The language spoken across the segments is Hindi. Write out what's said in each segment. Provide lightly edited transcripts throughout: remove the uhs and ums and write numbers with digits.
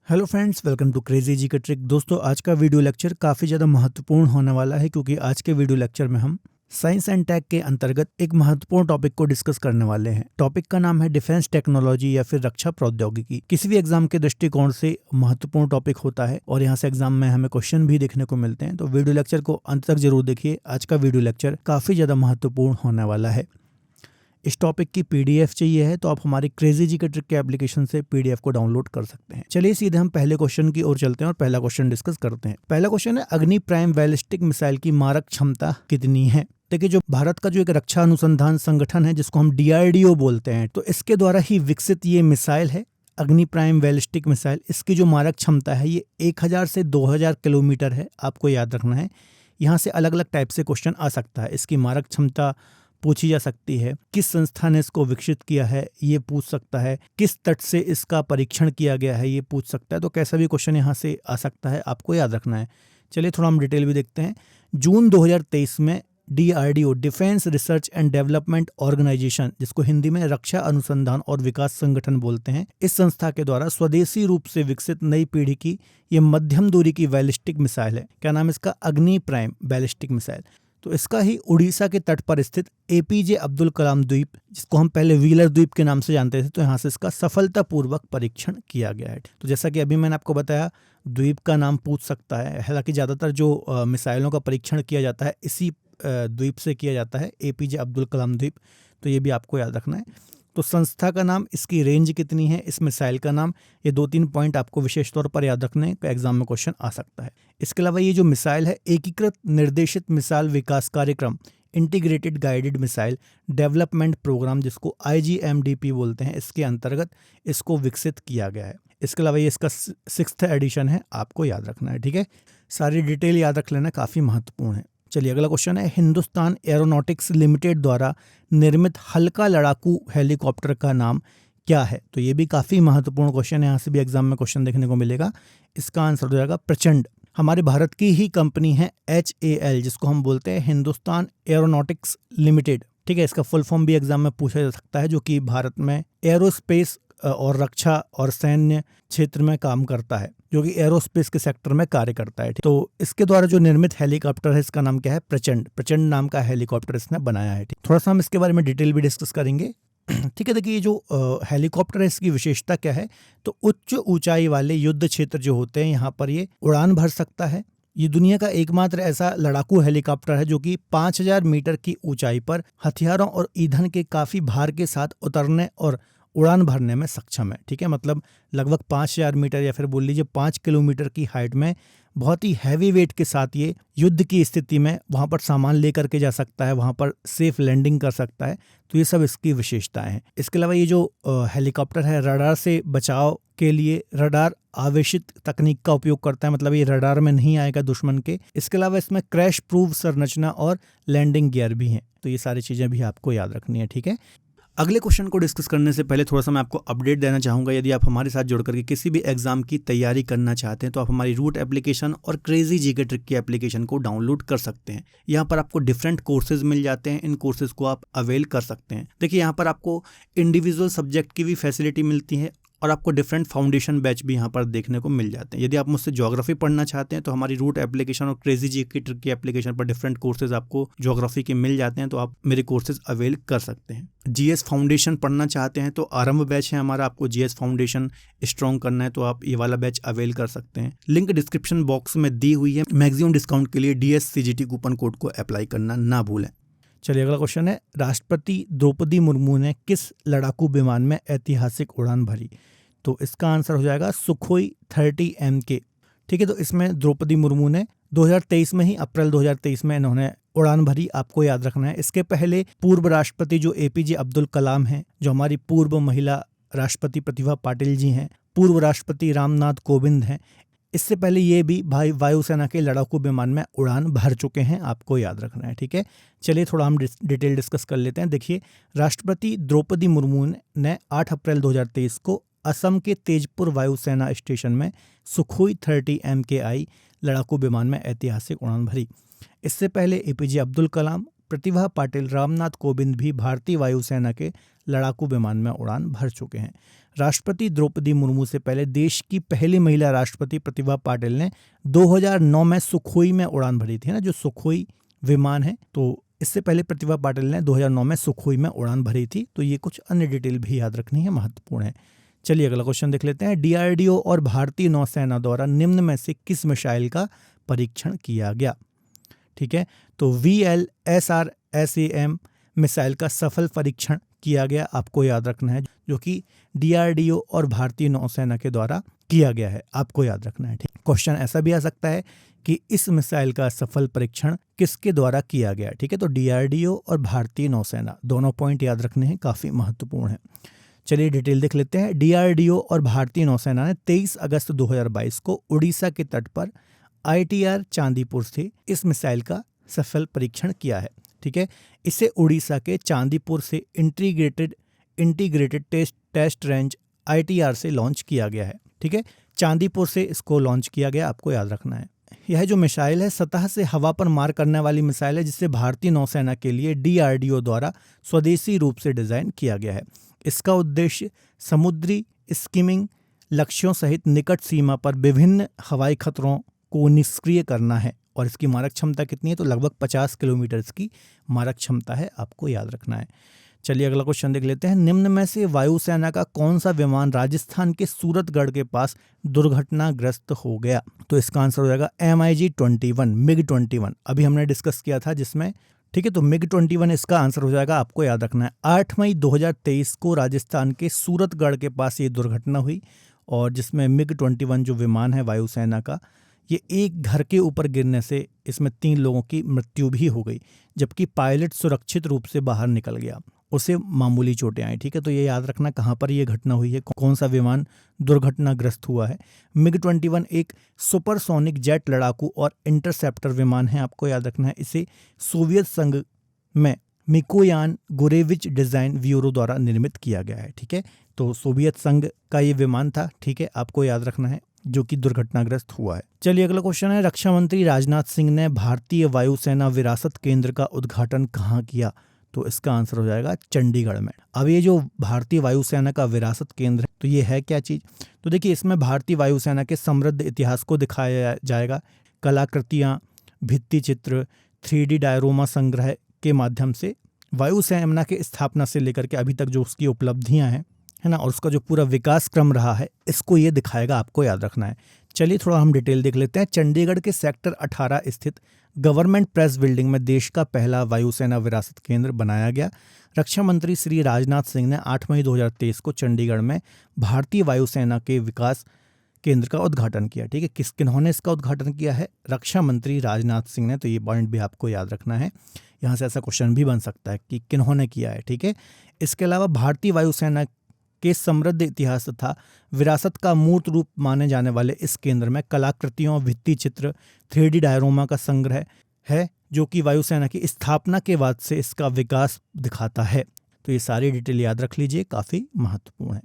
Hello friends, welcome to crazy G का ट्रिक। दोस्तों, आज का वीडियो लेक्चर काफ़ी ज़्यादा महत्वपूर्ण होने वाला है क्योंकि आज के वीडियो लेक्चर में हम साइंस एंड टेक के अंतर्गत एक महत्वपूर्ण टॉपिक को डिस्कस करने वाले हैं। टॉपिक का नाम है डिफेंस टेक्नोलॉजी या फिर रक्षा प्रौद्योगिकी। किसी भी एग्जाम के दृष्टिकोण से महत्वपूर्ण टॉपिक होता है और यहाँ से एग्जाम में हमें क्वेश्चन भी देखने को मिलते हैं, तो वीडियो लेक्चर को अंत तक जरूर देखिए। आज का वीडियो लेक्चर काफ़ी ज़्यादा महत्वपूर्ण होने वाला है। इस टॉपिक की पीडीएफ चाहिए है तो आप हमारी क्रेजी जी के ट्रिक के एप्लीकेशन से पीडीएफ को डाउनलोड कर सकते हैं। चलिए सीधे हम पहले क्वेश्चन की ओर चलते हैं और पहला क्वेश्चन डिस्कस करते हैं। पहला क्वेश्चन है, अग्नि प्राइम बैलिस्टिक मिसाइल की मारक क्षमता कितनी है? देखिए, जो भारत का जो एक रक्षा अनुसंधान संगठन है जिसको हम डीआरडीओ बोलते हैं, तो इसके द्वारा ही विकसित ये मिसाइल है अग्नि प्राइम बैलिस्टिक मिसाइल। इसकी जो मारक क्षमता है ये 1000 से 2000 किलोमीटर है। आपको याद रखना है। यहाँ से अलग अलग टाइप से क्वेश्चन आ सकता है। इसकी मारक क्षमता पूछी जा सकती है, किस संस्था ने इसको विकसित किया है ये पूछ सकता है, किस तट से इसका परीक्षण किया गया है ये पूछ सकता है। तो कैसा भी क्वेश्चन यहाँ से आ सकता है, आपको याद रखना है। चलिए थोड़ा हम डिटेल भी देखते हैं। जून 2023 में DRDO, defence research and development organisation, जिसको हिंदी में रक्षा अनुसंधान और विकास संगठन बोलते हैं, इस संस्था के द्वारा स्वदेशी रूप से विकसित नई पीढ़ी की ये मध्यम दूरी की बैलिस्टिक मिसाइल है। क्या नाम है इसका? अग्नि प्राइम बैलिस्टिक मिसाइल। तो इसका ही उड़ीसा के तट पर स्थित एपीजे अब्दुल कलाम द्वीप, जिसको हम पहले व्हीलर द्वीप के नाम से जानते थे, तो यहाँ से इसका सफलतापूर्वक परीक्षण किया गया है। तो जैसा कि अभी मैंने आपको बताया, द्वीप का नाम पूछ सकता है। हालांकि ज़्यादातर जो मिसाइलों का परीक्षण किया जाता है इसी द्वीप से किया जाता है, एपीजे अब्दुल कलाम द्वीप। तो ये भी आपको याद रखना है। तो संस्था का नाम, इसकी रेंज कितनी है, इस मिसाइल का नाम, ये 2-3 पॉइंट आपको विशेष तौर पर याद रखने का एग्जाम में क्वेश्चन आ सकता है। इसके अलावा ये जो मिसाइल है एकीकृत निर्देशित मिसाइल विकास कार्यक्रम, integrated guided missile development programme, जिसको IGMDP बोलते हैं, इसके अंतर्गत इसको विकसित किया गया है। इसके अलावा ये इसका 6th एडिशन है, आपको याद रखना है। ठीक है, सारी डिटेल याद रख लेना, काफ़ी महत्वपूर्ण है। चलिए अगला क्वेश्चन है, हिंदुस्तान एरोनॉटिक्स लिमिटेड द्वारा निर्मित हल्का लड़ाकू हेलीकॉप्टर का नाम क्या है? तो ये भी काफ़ी महत्वपूर्ण क्वेश्चन है, यहाँ से भी एग्जाम में क्वेश्चन देखने को मिलेगा। इसका आंसर हो जाएगा प्रचंड। हमारे भारत की ही कंपनी है HAL, जिसको हम बोलते हैं हिंदुस्तान एरोनॉटिक्स लिमिटेड। ठीक है, इसका फुल फॉर्म भी एग्जाम में पूछा जा सकता है, जो कि भारत में एरोस्पेस और रक्षा और सैन्य क्षेत्र में काम करता है, जो कि एरोस्पेस के सेक्टर में कार्य करता है। तो इसके द्वारा जो निर्मित हेलीकॉप्टर है इसका नाम क्या है? प्रचंड। प्रचंड नाम का हेलीकॉप्टर इसने बनाया है। थोड़ा सा हम इसके बारे में डिटेल भी डिस्कस करेंगे। ठीक है, देखिए ये जो हेलीकॉप्टर है इसकी विशेषता क्या है? तो उच्च ऊंचाई वाले युद्ध क्षेत्र जो होते हैं यहाँ पर ये उड़ान भर सकता है। ये दुनिया का एकमात्र ऐसा लड़ाकू हेलीकॉप्टर है जो कि 5000 मीटर की ऊंचाई पर हथियारों और ईंधन के काफी भार के साथ उतरने और उड़ान भरने में सक्षम है। ठीक है, मतलब लगभग 5000 मीटर या फिर बोल लीजिए 5 किलोमीटर की हाइट में बहुत ही हैवी वेट के साथ ये युद्ध की स्थिति में वहाँ पर सामान लेकर के जा सकता है, वहाँ पर सेफ लैंडिंग कर सकता है। तो ये सब इसकी विशेषताएं हैं। इसके अलावा ये जो हेलीकॉप्टर है रडार से बचाव के लिए रडार आवेशित तकनीक का उपयोग करता है, मतलब ये रडार में नहीं आएगा दुश्मन के। इसके अलावा इसमें क्रैश प्रूफ संरचना और लैंडिंग गियर भी हैं। तो ये सारी चीज़ें भी आपको याद रखनी है। ठीक है, अगले क्वेश्चन को डिस्कस करने से पहले थोड़ा सा मैं आपको अपडेट देना चाहूँगा। यदि आप हमारे साथ जुड़ करके किसी भी एग्जाम की तैयारी करना चाहते हैं तो आप हमारी रूट एप्लीकेशन और क्रेजी जी के ट्रिक की एप्लीकेशन को डाउनलोड कर सकते हैं। यहाँ पर आपको डिफरेंट कोर्सेज मिल जाते हैं, इन कोर्सेज को आप अवेल कर सकते हैं। देखिए, यहाँ पर आपको इंडिविजुअल सब्जेक्ट की भी फैसिलिटी मिलती है और आपको डिफरेंट फाउंडेशन बैच भी यहाँ पर देखने को मिल जाते हैं। यदि आप मुझसे ज्योग्राफी पढ़ना चाहते हैं तो हमारी रूट एप्लीकेशन और क्रेजी जी की ट्रिक की एप्लीकेशन पर डिफरेंट कोर्सेज आपको ज्योग्राफी के मिल जाते हैं, तो आप मेरे कोर्सेज अवेल कर सकते हैं। जीएस फाउंडेशन पढ़ना चाहते हैं तो आरंभ बैच है हमारा, आपको जीएस फाउंडेशन स्ट्रॉन्ग करना है तो आप ये वाला बैच अवेल कर सकते हैं। लिंक डिस्क्रिप्शन बॉक्स में दी हुई है। मैक्सिमम डिस्काउंट के लिए DSCGT कूपन कोड को अप्लाई करना ना भूलें। चलिए अगला क्वेश्चन है, राष्ट्रपति द्रौपदी मुर्मू ने किस लड़ाकू विमान में ऐतिहासिक उड़ान भरी? तो इसका आंसर हो जाएगा सुखोई 30 MK। ठीक है, तो इसमें द्रौपदी मुर्मू ने 2023 में ही, अप्रैल 2023 में इन्होंने उड़ान भरी, आपको याद रखना है। इसके पहले पूर्व राष्ट्रपति जो एपीजे अब्दुल कलाम हैं, जो हमारी पूर्व महिला राष्ट्रपति प्रतिभा पाटिल जी हैं, पूर्व राष्ट्रपति रामनाथ कोविंद हैं, इससे पहले ये भी वायुसेना के लड़ाकू विमान में उड़ान भर चुके हैं, आपको याद रखना है। ठीक है, चलिए थोड़ा हम डिटेल डिस्कस कर लेते हैं। देखिए, राष्ट्रपति द्रौपदी मुर्मू ने 8 अप्रैल 2023 को असम के तेजपुर वायुसेना स्टेशन में सुखोई 30 MKI लड़ाकू विमान में ऐतिहासिक उड़ान भरी। इससे पहले एपीजे अब्दुल कलाम प्रतिभा पाटिल, रामनाथ कोविंद भी भारतीय वायुसेना के लड़ाकू विमान में उड़ान भर चुके हैं। राष्ट्रपति द्रौपदी मुर्मू से पहले देश की पहली महिला राष्ट्रपति प्रतिभा पाटिल ने 2009 में सुखोई में उड़ान भरी थी ना, जो सुखोई विमान है, तो इससे पहले प्रतिभा पाटिल ने 2009 में सुखोई में उड़ान भरी थी। तो ये कुछ अन्य डिटेल भी याद रखनी है, महत्वपूर्ण है। चलिए अगला क्वेश्चन देख लेते हैं। डीआरडीओ और भारतीय नौसेना द्वारा निम्न में से किस मिसाइल का परीक्षण किया गया? ठीक है, तो VLSRSAM मिसाइल का सफल परीक्षण किया गया, आपको याद रखना है, जो कि डीआरडीओ और भारतीय नौसेना के द्वारा किया गया है, आपको याद रखना है। ठीक, क्वेश्चन ऐसा भी आ सकता है कि इस मिसाइल का सफल परीक्षण किसके द्वारा किया गया? ठीक है, तो डीआरडीओ और भारतीय नौसेना, दोनों पॉइंट याद रखने हैं, काफी महत्वपूर्ण है। चलिए डिटेल देख लेते हैं। डीआरडीओ और भारतीय नौसेना ने 23 अगस्त 2022 को उड़ीसा के तट पर ITR चांदीपुर से इस मिसाइल का सफल परीक्षण किया है। ठीक है, इसे उड़ीसा के चांदीपुर से इंटीग्रेटेड टेस्ट रेंज ITR से लॉन्च किया गया है। ठीक है, चांदीपुर से इसको लॉन्च किया गया, आपको याद रखना है। यह जो मिसाइल है सतह से हवा पर मार करने वाली मिसाइल है, जिसे भारतीय नौसेना के लिए डीआरडीओ द्वारा स्वदेशी रूप से डिजाइन किया गया है। इसका उद्देश्य समुद्री स्किमिंग लक्ष्यों सहित निकट सीमा पर विभिन्न हवाई खतरों को निष्क्रिय करना है। और इसकी मारक क्षमता कितनी है? तो लगभग 50 किलोमीटर की मारक क्षमता है, आपको याद रखना है। चलिए अगला क्वेश्चन देख लेते हैं। निम्न में से वायुसेना का कौन सा विमान राजस्थान के सूरतगढ़ के पास दुर्घटनाग्रस्त हो गया? तो इसका आंसर हो जाएगा MiG-21 अभी हमने डिस्कस किया था जिसमें, ठीक है, तो MiG-21 इसका आंसर हो जाएगा, आपको याद रखना है। 8 मई 2023 को राजस्थान के सूरतगढ़ के पास ये दुर्घटना हुई, और जिसमें MiG-21 जो विमान है वायुसेना का, ये एक घर के ऊपर गिरने से इसमें 3 लोगों की मृत्यु भी हो गई, जबकि पायलट सुरक्षित रूप से बाहर निकल गया, उसे मामूली चोटें आई। ठीक है, तो ये याद रखना कहाँ पर ये घटना हुई है, कौन सा विमान दुर्घटनाग्रस्त हुआ है। MiG-21 एक सुपरसोनिक जेट लड़ाकू और इंटरसेप्टर विमान है, आपको याद रखना है। इसे सोवियत संघ में मिकोयान गुरेविच डिजाइन ब्यूरो द्वारा निर्मित किया गया है। ठीक है, तो सोवियत संघ का ये विमान था, ठीक है, आपको याद रखना है, जो कि दुर्घटनाग्रस्त हुआ है। चलिए अगला क्वेश्चन है। रक्षा मंत्री राजनाथ सिंह ने भारतीय वायुसेना विरासत केंद्र का उद्घाटन कहाँ किया? तो इसका आंसर हो जाएगा चंडीगढ़ में। अब ये जो भारतीय वायुसेना का विरासत केंद्र है, तो ये है क्या चीज़? तो देखिए, इसमें भारतीय वायुसेना के समृद्ध इतिहास को दिखाया जाएगा। कलाकृतियाँ, भित्ति चित्र, 3D डायरोमा संग्रह के माध्यम से वायुसेना के स्थापना से लेकर के अभी तक जो उसकी उपलब्धियाँ हैं, है ना, और उसका जो पूरा विकास क्रम रहा है, इसको ये दिखाएगा, आपको याद रखना है। चलिए थोड़ा हम डिटेल देख लेते हैं। चंडीगढ़ के सेक्टर 18 स्थित गवर्नमेंट प्रेस बिल्डिंग में देश का पहला वायुसेना विरासत केंद्र बनाया गया। रक्षा मंत्री श्री राजनाथ सिंह ने 8 मई 2023 को चंडीगढ़ में भारतीय वायुसेना के विकास केंद्र का उद्घाटन किया। ठीक है, किन्होंने इसका उद्घाटन किया है? रक्षा मंत्री राजनाथ सिंह ने। तो ये पॉइंट भी आपको याद रखना है, यहाँ से ऐसा क्वेश्चन भी बन सकता है कि किन्होंने किया है। ठीक है, इसके अलावा भारतीय वायुसेना के समृद्ध इतिहास तथा विरासत का मूर्त रूप माने जाने वाले इस केंद्र में कलाकृतियों, भित्ति चित्र, 3D डायरोमा का संग्रह है, जो कि वायुसेना की स्थापना के बाद से इसका विकास दिखाता है। तो ये सारी डिटेल याद रख लीजिए, काफ़ी महत्वपूर्ण है।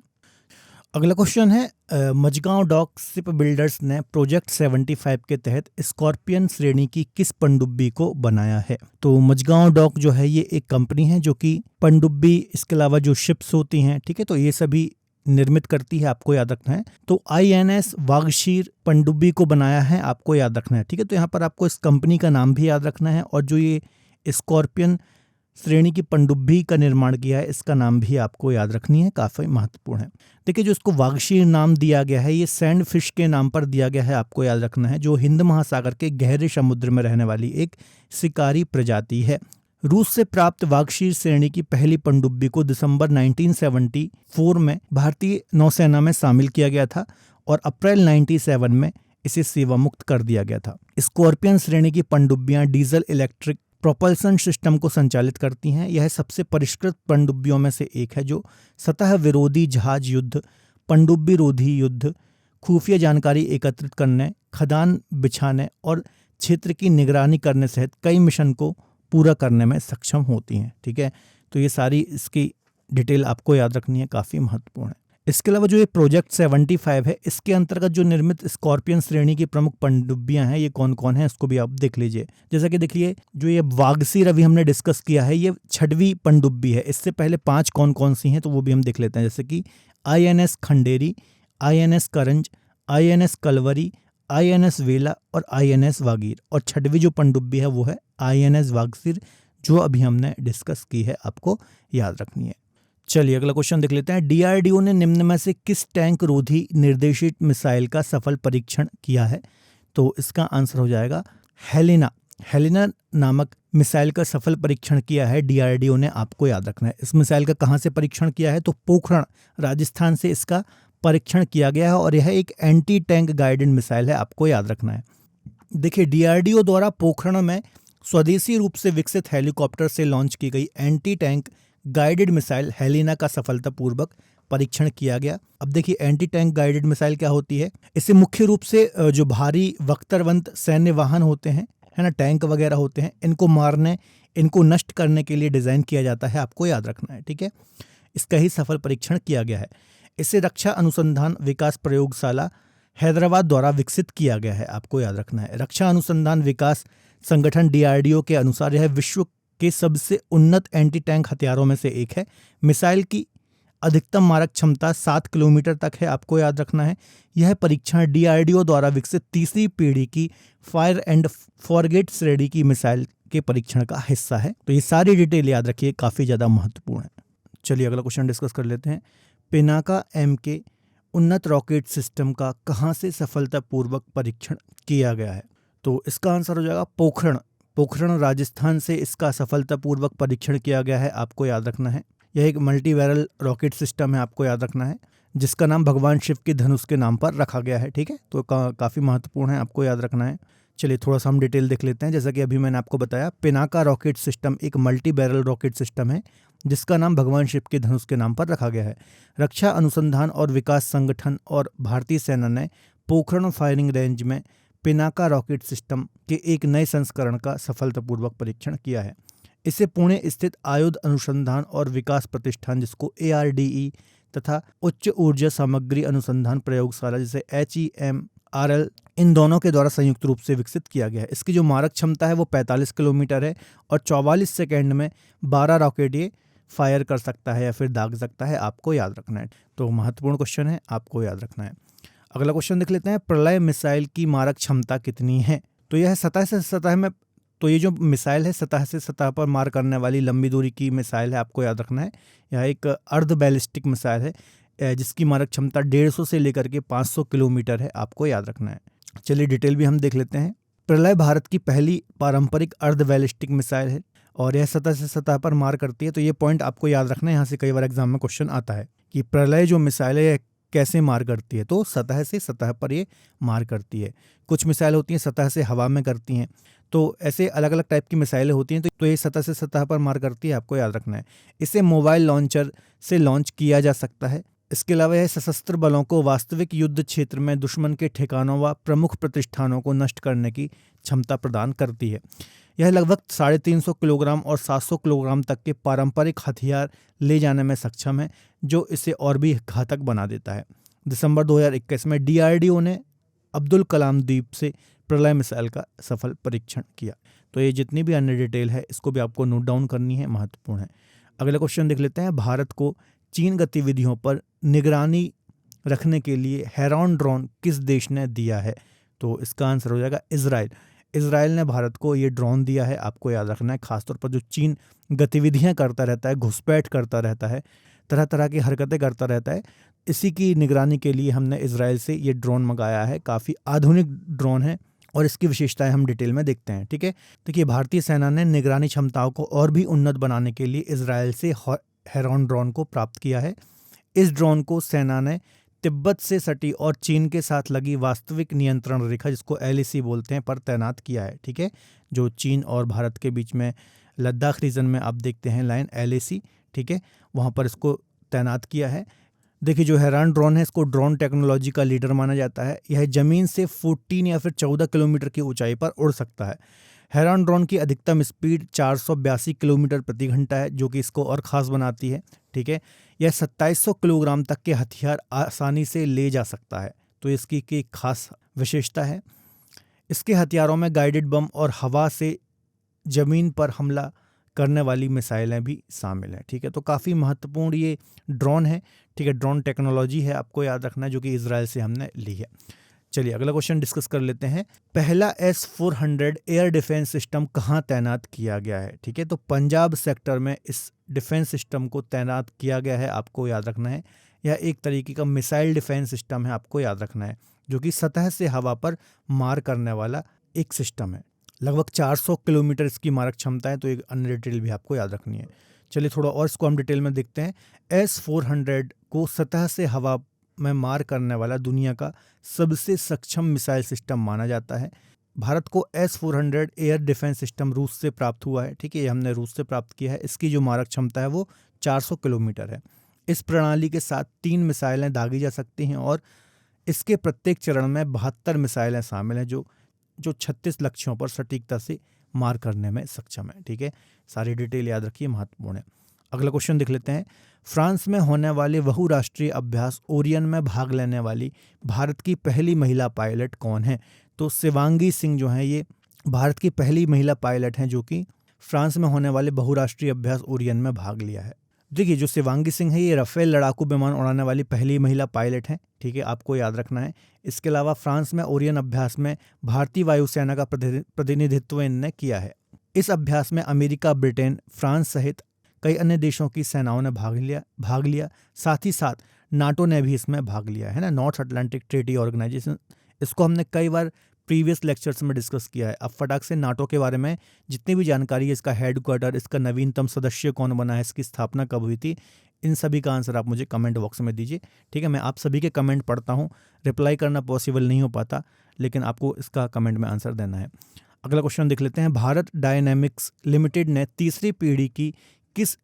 अगला क्वेश्चन है, मझगांव डॉक शिप बिल्डर्स ने प्रोजेक्ट 75 के तहत स्कॉर्पियन श्रेणी की किस पनडुब्बी को बनाया है? तो मझगांव डॉक जो है ये एक कंपनी है जो कि पनडुब्बी, इसके अलावा जो शिप्स होती हैं, ठीक है, तो ये सभी निर्मित करती है, आपको याद रखना है। तो INS वागशीर पनडुब्बी को बनाया है, आपको याद रखना है। ठीक है, तो यहाँ पर आपको इस कंपनी का नाम भी याद रखना है, और जो ये स्कॉर्पियन श्रेणी की पनडुब्बी का निर्माण किया है, इसका नाम भी आपको याद रखनी है, काफ़ी महत्वपूर्ण है। देखिए, जो इसको वागशीर नाम दिया गया है, ये सैंड फिश के नाम पर दिया गया है, आपको याद रखना है, जो हिंद महासागर के गहरे समुद्र में रहने वाली एक शिकारी प्रजाति है। रूस से प्राप्त वागशीर श्रेणी की पहली पनडुब्बी को दिसंबर 1974 में भारतीय नौसेना में शामिल किया गया था, और अप्रैल 97 में इसे सेवा मुक्त कर दिया गया था। स्कॉर्पियन श्रेणी की पनडुब्बियां डीजल इलेक्ट्रिक प्रोपल्सन सिस्टम को संचालित करती हैं। यह सबसे परिष्कृत पनडुब्बियों में से एक है, जो सतह विरोधी जहाज युद्ध, पनडुब्बी रोधी युद्ध, खुफिया जानकारी एकत्रित करने, खदान बिछाने और क्षेत्र की निगरानी करने सहित कई मिशन को पूरा करने में सक्षम होती हैं। ठीक है, तो ये सारी इसकी डिटेल आपको याद रखनी है, काफ़ी महत्वपूर्ण है। इसके अलावा जो ये प्रोजेक्ट 75 है, इसके अंतर्गत जो निर्मित स्कॉर्पियन श्रेणी की प्रमुख पनडुब्बियां हैं, ये कौन कौन है इसको भी आप देख लीजिए। जैसा कि देखिए, जो ये वागसीर अभी हमने डिस्कस किया है, ये 6वीं पनडुब्बी है। इससे पहले 5 कौन कौन सी हैं तो वो भी हम देख लेते हैं, जैसे कि INS खंडेरी, INS करंज, INS कलवरी, INS वेला और INS वागीर। और 6वीं जो पनडुब्बी है वो है INS वागसीर, जो अभी हमने डिस्कस की है, आपको याद रखनी है। चलिए अगला क्वेश्चन देख लेते हैं। DRDO ने निम्न में से किस टैंक रोधी निर्देशित मिसाइल का सफल परीक्षण किया है? तो इसका आंसर हो जाएगा हेलेना। हेलेना नामक मिसाइल का सफल परीक्षण किया है DRDO ने, आपको याद रखना है। इस मिसाइल का कहाँ से परीक्षण किया है? तो पोखरण राजस्थान से इसका परीक्षण किया गया है और यह एक एंटी टैंक गाइडेड मिसाइल है, आपको याद रखना है। देखिए, DRDO द्वारा पोखरण में स्वदेशी रूप से विकसित हेलीकॉप्टर से लॉन्च की गई anti tank guided missile Helena का सफलतापूर्वक परीक्षण किया गया। अब देखिए, एंटी टैंक गाइडेड मिसाइल क्या होती है? इससे मुख्य रूप से जो भारी वख्तरबंद सैन्य वाहन होते हैं, है ना, टैंक वगैरह होते हैं, इनको मारने, इनको नष्ट करने के लिए डिज़ाइन किया जाता है, आपको याद रखना है। ठीक है, इसका ही सफल परीक्षण किया गया है। इसे रक्षा अनुसंधान विकास प्रयोगशाला हैदराबाद द्वारा विकसित किया गया है, आपको याद रखना है। रक्षा अनुसंधान विकास संगठन DRDO के अनुसार यह विश्व के सबसे उन्नत एंटी टैंक हथियारों में से एक है। मिसाइल की अधिकतम मारक क्षमता 7 किलोमीटर तक है, आपको याद रखना है। यह परीक्षण DRDO द्वारा विकसित तीसरी पीढ़ी की फायर एंड फॉरगेट श्रेणी की मिसाइल के परीक्षण का हिस्सा है। तो ये सारी डिटेल याद रखिए, काफ़ी ज़्यादा महत्वपूर्ण है। चलिए अगला क्वेश्चन डिस्कस कर लेते हैं। पिनाका MK उन्नत रॉकेट सिस्टम का कहाँ से सफलतापूर्वक परीक्षण किया गया है? तो इसका आंसर हो जाएगा पोखरण। पोखरण राजस्थान से इसका सफलतापूर्वक परीक्षण किया गया है, आपको याद रखना है। यह एक मल्टी बैरल रॉकेट सिस्टम है, आपको याद रखना है, जिसका नाम भगवान शिव के धनुष के नाम पर रखा गया है। ठीक है, तो काफ़ी महत्वपूर्ण है, आपको याद रखना है। चलिए थोड़ा सा हम डिटेल देख लेते हैं। जैसा कि अभी मैंने आपको बताया, पिनाका रॉकेट सिस्टम एक मल्टी बैरल रॉकेट सिस्टम है, जिसका नाम भगवान शिव के धनुष के नाम पर रखा गया है। रक्षा अनुसंधान और विकास संगठन और भारतीय सेना ने पोखरण फायरिंग रेंज में पिनाका रॉकेट सिस्टम के एक नए संस्करण का सफलतापूर्वक परीक्षण किया है। इसे पुणे स्थित आयुध अनुसंधान और विकास प्रतिष्ठान, जिसको ARDE, तथा उच्च ऊर्जा सामग्री अनुसंधान प्रयोगशाला, जिसे HEMRL, इन दोनों के द्वारा संयुक्त रूप से विकसित किया गया है। इसकी जो मारक क्षमता है वो 45 किलोमीटर है और 44 सेकेंड में 12 रॉकेट ये फायर कर सकता है या फिर दाग सकता है, आपको याद रखना है। तो महत्वपूर्ण क्वेश्चन है, आपको याद रखना है। अगला क्वेश्चन देख लेते हैं। प्रलय मिसाइल की मारक क्षमता कितनी है? तो यह सतह से सतह में, तो ये जो मिसाइल है सतह से सतह पर मार करने वाली लंबी दूरी की मिसाइल है, आपको याद रखना है। यह एक अर्ध बैलिस्टिक मिसाइल है, जिसकी मारक क्षमता 150 से लेकर के 500 किलोमीटर है, आपको याद रखना है। चलिए डिटेल भी हम देख लेते हैं। प्रलय भारत की पहली पारंपरिक अर्ध बैलिस्टिक मिसाइल है और यह सतह से सतह पर मार करती है। तो ये पॉइंट आपको याद रखना है, यहाँ से कई बार एग्जाम में क्वेश्चन आता है कि प्रलय जो मिसाइल है कैसे मार करती है। तो सतह से सतह पर ये मार करती है। कुछ मिसाइल होती हैं सतह से हवा में करती हैं, तो ऐसे अलग अलग टाइप की मिसाइलें होती हैं। तो ये सतह से सतह पर मार करती है, आपको याद रखना है। इसे मोबाइल लॉन्चर से लॉन्च किया जा सकता है। इसके अलावा यह सशस्त्र बलों को वास्तविक युद्ध क्षेत्र में दुश्मन के ठिकानों व प्रमुख प्रतिष्ठानों को नष्ट करने की क्षमता प्रदान करती है। यह लगभग 350 किलोग्राम और 700 किलोग्राम तक के पारंपरिक हथियार ले जाने में सक्षम है, जो इसे और भी घातक बना देता है। दिसंबर 2021 में DRDO ने अब्दुल कलाम द्वीप से प्रलय मिसाइल का सफल परीक्षण किया। तो ये जितनी भी अन्य डिटेल है इसको भी आपको नोट डाउन करनी है, महत्वपूर्ण है। अगला क्वेश्चन देख लेते हैं। भारत को चीन गतिविधियों पर निगरानी रखने के लिए हेरॉन ड्रोन किस देश ने दिया है? तो इसका आंसर हो जाएगा इजराइल। इजराइल ने भारत को ये ड्रोन दिया है, आपको याद रखना है। खासतौर पर जो चीन गतिविधियां करता रहता है, घुसपैठ करता रहता है, तरह तरह की हरकतें करता रहता है, इसी की निगरानी के लिए हमने इजराइल से ये ड्रोन मंगाया है। काफ़ी आधुनिक ड्रोन है और इसकी विशेषताएं हम डिटेल में देखते हैं। ठीक है, देखिए भारतीय सेना ने निगरानी क्षमताओं को और भी उन्नत बनाने के लिए इजराइल से हेरॉन ड्रोन को प्राप्त किया है। इस ड्रोन को सेना ने तिब्बत से सटी और चीन के साथ लगी वास्तविक नियंत्रण रेखा, जिसको LAC बोलते हैं, पर तैनात किया है। ठीक है, जो चीन और भारत के बीच में लद्दाख रीजन में आप देखते हैं लाइन LAC, ठीक है, वहाँ पर इसको तैनात किया है। देखिए जो हेरॉन ड्रोन है, इसको ड्रोन टेक्नोलॉजी का लीडर माना जाता है। यह ज़मीन से 14 या फिर 14 किलोमीटर की ऊंचाई पर उड़ सकता है। हेरॉन ड्रोन की अधिकतम स्पीड 482 किलोमीटर प्रति घंटा है, जो कि इसको और ख़ास बनाती है। ठीक है, यह 2700 किलोग्राम तक के हथियार आसानी से ले जा सकता है, तो इसकी एक खास विशेषता है। इसके हथियारों में गाइडेड बम और हवा से ज़मीन पर हमला करने वाली मिसाइलें भी शामिल हैं। ठीक है, तो काफ़ी महत्वपूर्ण ये ड्रोन है। ठीक है, ड्रोन टेक्नोलॉजी है, आपको याद रखना है, जो कि इजराइल से हमने ली है। चलिए अगला क्वेश्चन डिस्कस कर लेते हैं। पहला S-400 एयर डिफेंस सिस्टम कहाँ तैनात किया गया है? ठीक है, तो पंजाब सेक्टर में इस डिफेंस सिस्टम को तैनात किया गया है, आपको याद रखना है। यह एक तरीके का मिसाइल डिफेंस सिस्टम है, आपको याद रखना है, जो कि सतह से हवा पर मार करने वाला एक सिस्टम है। लगभग 400 किलोमीटर इसकी मारक क्षमता है, तो एक अन्य डिटेल भी आपको याद रखनी है। चलिए थोड़ा और इसको हम डिटेल में देखते हैं। S-400 को सतह से हवा में मार करने वाला दुनिया का सबसे सक्षम मिसाइल सिस्टम माना जाता है। भारत को S-400 एयर डिफेंस सिस्टम रूस से प्राप्त हुआ है। ठीक है, ये हमने रूस से प्राप्त किया है। इसकी जो मारक क्षमता है वो 400 किलोमीटर है। इस प्रणाली के साथ 3 मिसाइलें दागी जा सकती हैं और इसके प्रत्येक चरण में 72 मिसाइलें शामिल हैं, जो 36 लक्ष्यों पर सटीकता से मार करने में सक्षम है। ठीक है, सारी डिटेल याद रखिए, महत्वपूर्ण है। अगला क्वेश्चन देख लेते हैं। फ्रांस में होने वाले बहुराष्ट्रीय अभ्यास ओरियन में भाग लेने वाली भारत की पहली महिला पायलट कौन है? तो शिवांगी सिंह जो हैं, ये भारत की पहली महिला पायलट हैं जो कि फ्रांस में होने वाले बहुराष्ट्रीय अभ्यास ओरियन में भाग लिया है। देखिए, जो शिवांगी सिंह है, ये राफेल लड़ाकू विमान उड़ाने वाली पहली महिला पायलट हैं। ठीक है, आपको याद रखना है। इसके अलावा फ्रांस में ओरियन अभ्यास में भारतीय वायुसेना का प्रतिनिधित्व इनने किया है। इस अभ्यास में अमेरिका, ब्रिटेन, फ्रांस सहित कई अन्य देशों की सेनाओं ने भाग लिया। साथ ही साथ नाटो ने भी इसमें भाग लिया है ना, नॉर्थ अटलांटिक ट्रीटी ऑर्गेनाइजेशन। इसको हमने कई बार प्रीवियस लेक्चर्स में डिस्कस किया है। अब फटाक से नाटो के बारे में जितनी भी जानकारी है, इसका हेडक्वार्टर, इसका नवीनतम सदस्य कौन बना है, इसकी स्थापना कब हुई थी, इन सभी का आंसर आप मुझे कमेंट बॉक्स में दीजिए। ठीक है, मैं आप सभी के कमेंट पढ़ता हूँ, रिप्लाई करना पॉसिबल नहीं हो पाता, लेकिन आपको इसका कमेंट में आंसर देना है। अगला क्वेश्चन देख लेते हैं। भारत डायनेमिक्स लिमिटेड ने तीसरी पीढ़ी की किस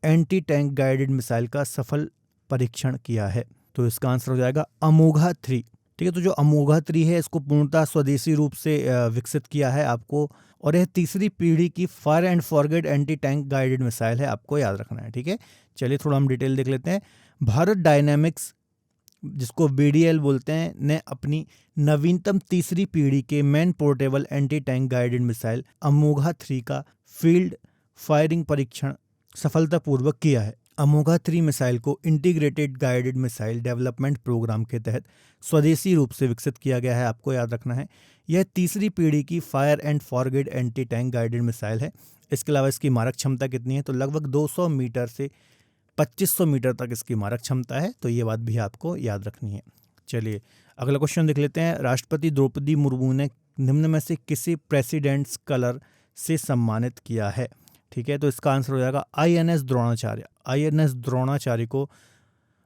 एंटी टैंक गाइडेड मिसाइल का सफल परीक्षण किया है? तो इसका आंसर हो जाएगा अमोघा 3। ठीक है, तो जो अमोघा 3 है, इसको पूर्णतः स्वदेशी रूप से विकसित किया है आपको, और यह तीसरी पीढ़ी की fire and forget anti tank guided missile है, आपको याद रखना है। ठीक है, चलिए थोड़ा हम डिटेल देख लेते हैं। भारत डायनेमिक्स, जिसको BDL बोलते हैं, ने अपनी नवीनतम तीसरी पीढ़ी के man portable anti tank guided missile Amogha 3 का फील्ड फायरिंग परीक्षण सफलतापूर्वक किया है। अमोघा 3 मिसाइल को integrated guided missile development programme के तहत स्वदेशी रूप से विकसित किया गया है, आपको याद रखना है। यह तीसरी पीढ़ी की fire and forget anti tank guided missile है। इसके अलावा इसकी मारक क्षमता कितनी है? तो लगभग 200 मीटर से 2500 मीटर तक इसकी मारक क्षमता है, तो ये बात भी आपको याद रखनी है। चलिए अगला क्वेश्चन देख लेते हैं। राष्ट्रपति द्रौपदी मुर्मू ने निम्न में से किसे प्रेसिडेंट्स कलर से सम्मानित किया है? ठीक है, तो इसका आंसर हो जाएगा INS द्रोणाचार्य। INS द्रोणाचार्य को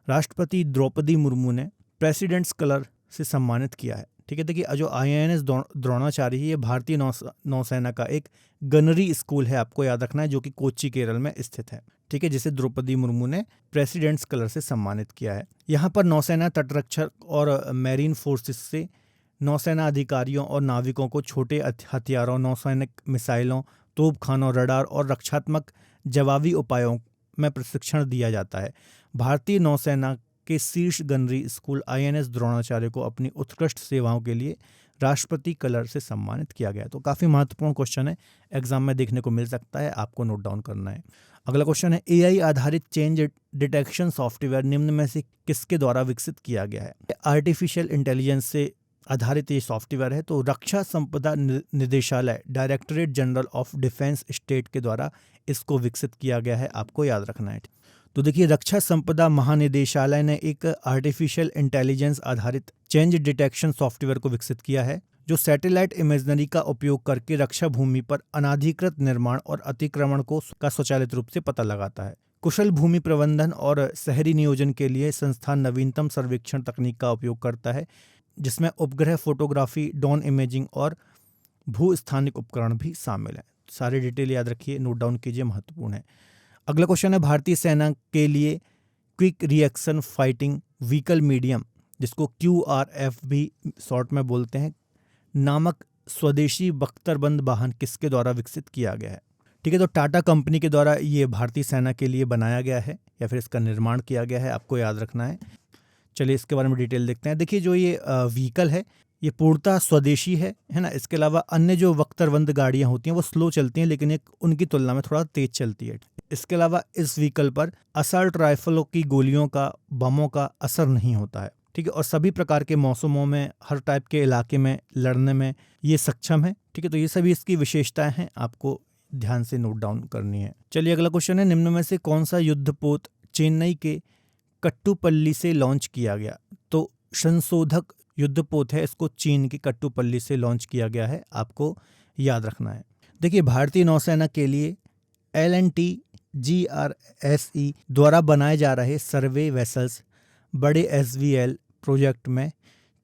राष्ट्रपति द्रौपदी मुर्मू ने प्रेसिडेंट्स कलर से सम्मानित किया है। ठीक है, देखिए जो INS द्रोणाचार्य है, ये भारतीय नौसेना का एक गनरी स्कूल है, आपको याद रखना है, जो कि कोच्चि केरल में स्थित है। ठीक है, जिसे द्रौपदी मुर्मू ने प्रेसिडेंट्स कलर से सम्मानित किया है। यहाँ पर नौसेना, तटरक्षक और मैरीन फोर्सेस से नौसेना अधिकारियों और नाविकों को छोटे हथियारों, नौसैनिक मिसाइलों, तोपखानों, रडार और रक्षात्मक जवाबी उपायों में प्रशिक्षण दिया जाता है। भारतीय नौसेना के शीर्ष गनरी स्कूल INS द्रोणाचार्य को अपनी उत्कृष्ट सेवाओं के लिए राष्ट्रपति कलर से सम्मानित किया गया। तो काफ़ी महत्वपूर्ण क्वेश्चन है, एग्जाम में देखने को मिल सकता है, आपको नोट डाउन करना है। अगला क्वेश्चन है, AI आधारित चेंज डिटेक्शन सॉफ्टवेयर निम्न में से किसके द्वारा विकसित किया गया है? आर्टिफिशियल इंटेलिजेंस से आधारित ये सॉफ्टवेयर है। तो रक्षा संपदा निदेशालय, directorate general of defence state के द्वारा इसको विकसित किया गया है, आपको याद रखना है। तो देखिए, रक्षा संपदा महानिदेशालय ने एक आर्टिफिशियल इंटेलिजेंस आधारित चेंज डिटेक्शन सॉफ्टवेयर को विकसित किया है, जो सैटेलाइट इमेजरी का उपयोग करके रक्षा भूमि पर अनाधिकृत निर्माण और अतिक्रमण का स्वचालित रूप से पता लगाता है। कुशल भूमि प्रबंधन और शहरी नियोजन के लिए संस्थान नवीनतम सर्वेक्षण तकनीक का उपयोग करता है, जिसमें उपग्रह फोटोग्राफी, ड्रोन इमेजिंग और भूस्थानिक उपकरण भी शामिल हैं। सारे डिटेल याद रखिए, नोट डाउन कीजिए, महत्वपूर्ण है। अगला क्वेश्चन है, भारतीय सेना के लिए quick reaction fighting vehicle medium, जिसको QRF भी शॉर्ट में बोलते हैं, नामक स्वदेशी बख्तरबंद वाहन किसके द्वारा विकसित किया गया है? ठीक है, तो टाटा कंपनी के द्वारा ये भारतीय सेना के लिए बनाया गया है या फिर इसका निर्माण किया गया है, आपको याद रखना है। चलिए इसके बारे में डिटेल देखते हैं। देखिए जो ये व्हीकल है ये पूर्णतः स्वदेशी है ना। इसके अलावा अन्य जो बख्तरबंद गाड़ियाँ होती हैं वो स्लो चलती हैं, लेकिन एक उनकी तुलना में थोड़ा तेज चलती है। इसके अलावा इस व्हीकल पर असल्ट राइफलों की गोलियों का, बमों का असर नहीं होता है। ठीक है, और सभी प्रकार के मौसमों में, हर टाइप के इलाके में लड़ने में ये सक्षम है। ठीक है, तो ये सभी इसकी विशेषताएं हैं, आपको ध्यान से नोट डाउन करनी है। चलिए अगला क्वेश्चन है, निम्न में से कौन सा युद्धपोत चेन्नई के कट्टुपल्ली से लॉन्च किया गया? तो संशोधक युद्धपोत है, इसको चीन की कट्टुपल्ली से लॉन्च किया गया है, आपको याद रखना है। देखिए भारतीय नौसेना के लिए LNT GRSE द्वारा बनाए जा रहे सर्वे वेसल्स बड़े SVL प्रोजेक्ट में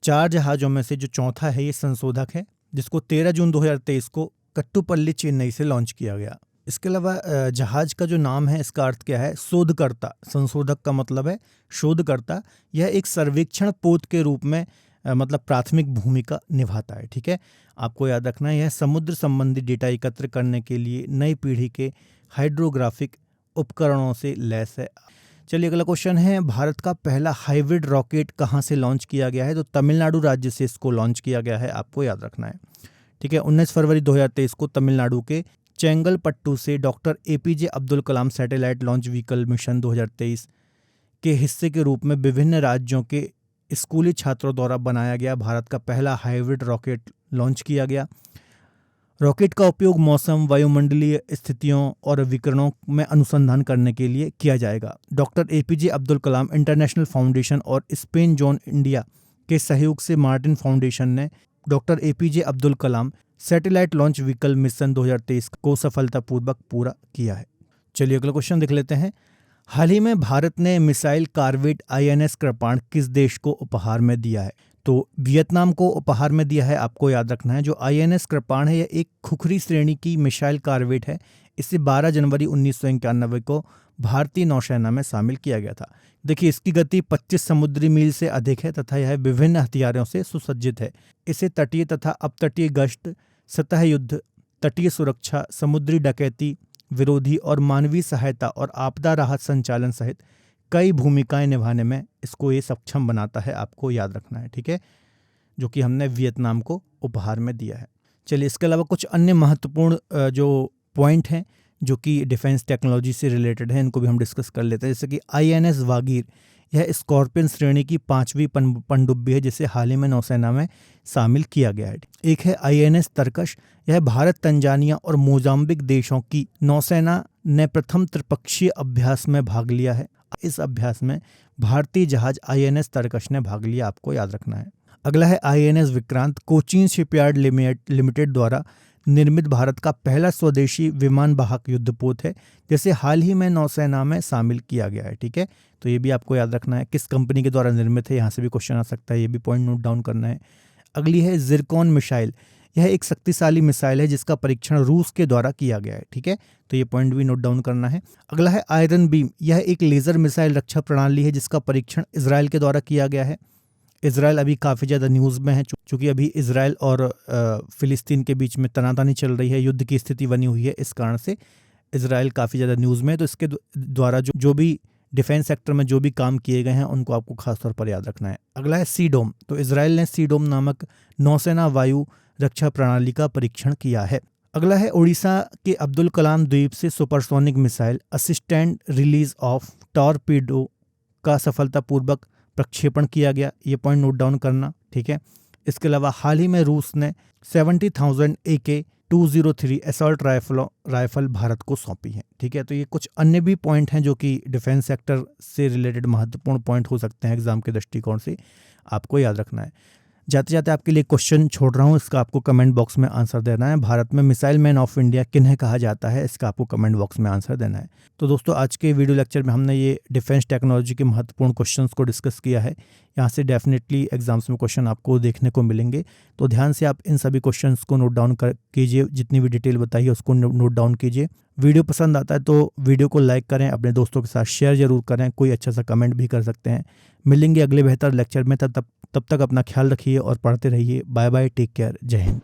4 जहाज़ों में से जो चौथा है ये संशोधक है, जिसको 13 जून 2023 को कट्टुपल्ली चेन्नई से लॉन्च किया गया। इसके अलावा जहाज का जो नाम है इसका अर्थ क्या है? शोधकर्ता। संशोधक का मतलब है शोधकर्ता। यह एक सर्वेक्षण पोत के रूप में मतलब प्राथमिक भूमिका निभाता है। ठीक है, आपको याद रखना है, यह समुद्र संबंधी डेटा एकत्र करने के लिए नई पीढ़ी के हाइड्रोग्राफिक उपकरणों से लैस है। चलिए अगला क्वेश्चन है, भारत का पहला हाइब्रिड रॉकेट कहाँ से लॉन्च किया गया है? तो तमिलनाडु राज्य से इसको लॉन्च किया गया है, आपको याद रखना है। ठीक है, 19 फरवरी 2023 को तमिलनाडु के चेंगलपट्टू से doctor APJ Abdul Kalam satellite launch vehicle mission 2023 के हिस्से के रूप में विभिन्न राज्यों के स्कूली छात्रों द्वारा बनाया गया भारत का पहला हाइब्रिड रॉकेट लॉन्च किया गया। रॉकेट का उपयोग मौसम, वायुमंडलीय स्थितियों और विकिरणों में अनुसंधान करने के लिए किया जाएगा। Doctor APJ Abdul Kalam international foundation और स्पेन जोन इंडिया के सहयोग से मार्टिन फाउंडेशन ने doctor APJ Abdul Kalam satellite launch vehicle mission 2023 को सफलतापूर्वक पूरा किया है। चलिए अगला क्वेश्चन देख लेते हैं। हाल ही में भारत ने मिसाइल कार्वेट INS कृपाण किस देश को उपहार में दिया है? तो वियतनाम को उपहार में दिया है, आपको याद रखना है। जो INS कृपाण है यह एक खुखरी श्रेणी की मिसाइल कार्वेट है। इसे 12 जनवरी 1991 को भारतीय नौसेना में शामिल किया गया था। देखिए इसकी गति 25 समुद्री मील से अधिक है तथा यह विभिन्न हथियारों से सुसज्जित है। इसे तटीय तथा अपतटीय गश्त, सतह युद्ध, तटीय सुरक्षा, समुद्री डकैती विरोधी और मानवीय सहायता और आपदा राहत संचालन सहित कई भूमिकाएं निभाने में इसको ये सक्षम बनाता है, आपको याद रखना है। ठीक है, जो कि हमने वियतनाम को उपहार में दिया है। चलिए इसके अलावा कुछ अन्य महत्वपूर्ण जो पॉइंट हैं जो कि डिफेंस टेक्नोलॉजी से रिलेटेड हैं, इनको भी हम डिस्कस कर लेते हैं। जैसे कि INS वागीर, यह स्कॉर्पियन श्रेणी की 5वीं पनडुब्बी है जिसे हाल ही में नौसेना में शामिल किया गया है। एक है INS तरकश, यह भारत, तंजानिया और मोजाम्बिक देशों की नौसेना ने प्रथम त्रिपक्षीय अभ्यास में भाग लिया है। इस अभ्यास में भारतीय जहाज INS तरकश ने भाग लिया, आपको याद रखना है। अगला है INS Vikrant, Cochin shipyard limited द्वारा निर्मित भारत का पहला स्वदेशी विमान वाहक युद्धपोत है, जिसे हाल ही में नौसेना में शामिल किया गया है। ठीक है, तो ये भी आपको याद रखना है, किस कंपनी के द्वारा निर्मित है, यहाँ से भी क्वेश्चन आ सकता है, ये भी पॉइंट नोट डाउन करना है। अगली है जिरकॉन मिसाइल, यह एक शक्तिशाली मिसाइल है जिसका परीक्षण रूस के द्वारा किया गया है। ठीक है, तो ये पॉइंट भी नोट डाउन करना है। अगला है आयरन बीम, यह एक लेजर मिसाइल रक्षा प्रणाली है जिसका परीक्षण इजराइल के द्वारा किया गया है। इजराइल अभी काफ़ी ज़्यादा न्यूज़ में है, चूँकि अभी इजराइल और फ़िलिस्तीन के बीच में तनातनी चल रही है, युद्ध की स्थिति बनी हुई है, इस कारण से इजराइल काफ़ी ज़्यादा न्यूज़ में है। तो इसके द्वारा जो भी डिफेंस सेक्टर में जो भी काम किए गए हैं उनको आपको खासतौर पर याद रखना है। अगला है सीडोम, तो इजराइल ने सीडोम नामक नौसेना वायु रक्षा प्रणाली का परीक्षण किया है। अगला है उड़ीसा के अब्दुल कलाम द्वीप से supersonic missile assistant release of torpedo का सफलतापूर्वक प्रक्षेपण किया गया, ये पॉइंट नोट डाउन करना। ठीक है, इसके अलावा हाल ही में रूस ने 70,000 AK-203 असॉल्ट राइफल भारत को सौंपी है। ठीक है, तो ये कुछ अन्य भी पॉइंट हैं जो कि डिफेंस सेक्टर से रिलेटेड महत्वपूर्ण पॉइंट हो सकते हैं एग्जाम के दृष्टिकोण से, आपको याद रखना है। जाते जाते आपके लिए क्वेश्चन छोड़ रहा हूँ, इसका आपको कमेंट बॉक्स में आंसर देना है। भारत में मिसाइल मैन ऑफ इंडिया किन्हें कहा जाता है, इसका आपको कमेंट बॉक्स में आंसर देना है। तो दोस्तों आज के वीडियो लेक्चर में हमने ये डिफेंस टेक्नोलॉजी के महत्वपूर्ण क्वेश्चंस को डिस्कस किया है। यहाँ से डेफिनेटली एग्जाम्स में क्वेश्चन आपको देखने को मिलेंगे, तो ध्यान से आप इन सभी क्वेश्चंस को नोट डाउन कीजिए, जितनी भी डिटेल बताई है उसको नोट डाउन कीजिए। वीडियो पसंद आता है तो वीडियो को लाइक करें, अपने दोस्तों के साथ शेयर जरूर करें, कोई अच्छा सा कमेंट भी कर सकते हैं। मिलेंगे अगले बेहतर लेक्चर में, तब तक अपना ख्याल रखिए और पढ़ते रहिए। बाय बाय, टेक केयर, जय हिंद।